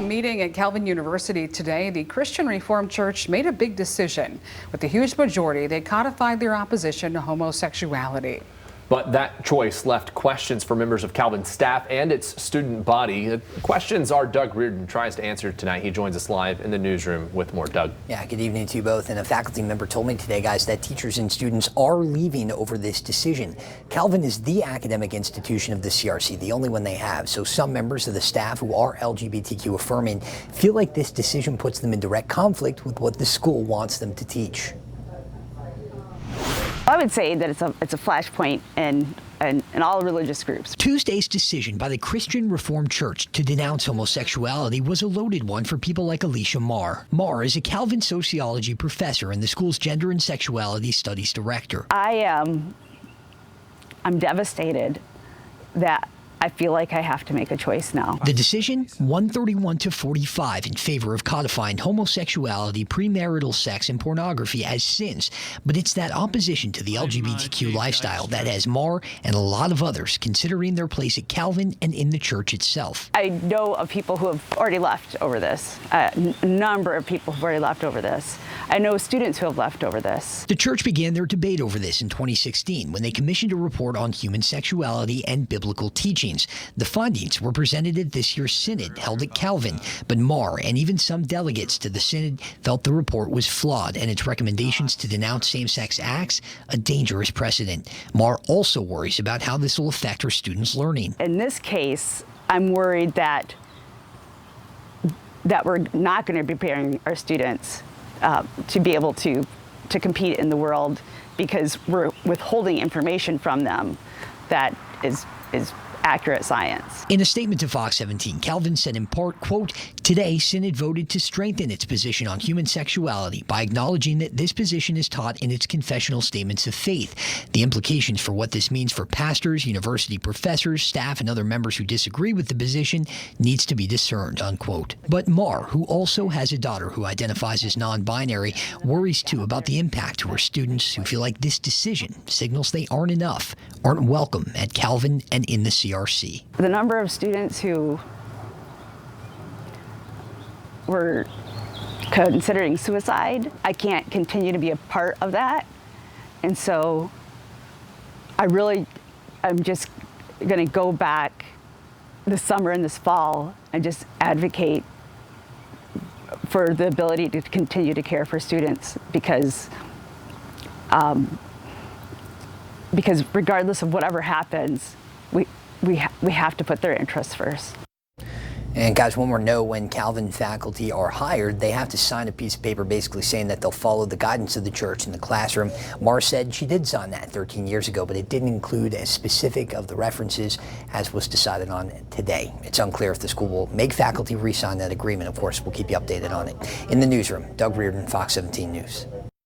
annual meeting at Calvin University today, the Christian Reformed Church made a big decision. With a huge majority, they codified their opposition to homosexuality. But that choice left questions for members of Calvin's staff and its student body. The questions our Doug Reardon tries to answer tonight. He joins us live in the newsroom with more. Doug. Yeah, good evening to you both. And a faculty member told me today, guys, that teachers and students are leaving over this decision. Calvin is the academic institution of the CRC, the only one they have. So some members of the staff who are LGBTQ affirming feel like this decision puts them in direct conflict with what the school wants them to teach. I would say that it's a flashpoint in all religious groups. Tuesday's decision by the Christian Reformed Church to denounce homosexuality was a loaded one for people like Alicia Marr. Marr is a Calvin sociology professor and the school's gender and sexuality studies director. I'm devastated that I feel like I have to make a choice now. The decision, 131 to 45 in favor of codifying homosexuality, premarital sex, and pornography as sins. But it's that opposition to the LGBTQ lifestyle that has Marr and a lot of others considering their place at Calvin and in the church itself. I know of people who have already left over this. A number of people have already left over this. I know students who have left over this. The church began their debate over this in 2016 when they commissioned a report on human sexuality and biblical teaching. The findings were presented at this year's synod held at Calvin, but Marr and even some delegates to the synod felt the report was flawed and its recommendations to denounce same-sex acts a dangerous precedent. Marr also worries about how this will affect her students' learning. In this case, I'm worried that we're not going to be preparing our students to be able to compete in the world because we're withholding information from them that is accurate science. In a statement to Fox 17, Calvin said in part, quote, "Today, Synod voted to strengthen its position on human sexuality by acknowledging that this position is taught in its confessional statements of faith. The implications for what this means for pastors, university professors, staff, and other members who disagree with the position needs to be discerned," unquote. But Marr, who also has a daughter who identifies as non-binary, worries too about the impact to her students who feel like this decision signals they aren't enough, aren't welcome at Calvin and in the CRC. The number of students who were considering suicide, I can't continue to be a part of that. And so I'm just going to go back this summer and this fall and just advocate for the ability to continue to care for students because regardless of whatever happens, we have to put their interests first. And guys, one more note, when Calvin faculty are hired, they have to sign a piece of paper basically saying that they'll follow the guidance of the church in the classroom. Marr said she did sign that 13 years ago, but it didn't include as specific of the references as was decided on today. It's unclear if the school will make faculty re-sign that agreement. Of course, we'll keep you updated on it. In the newsroom, Doug Reardon, Fox 17 News.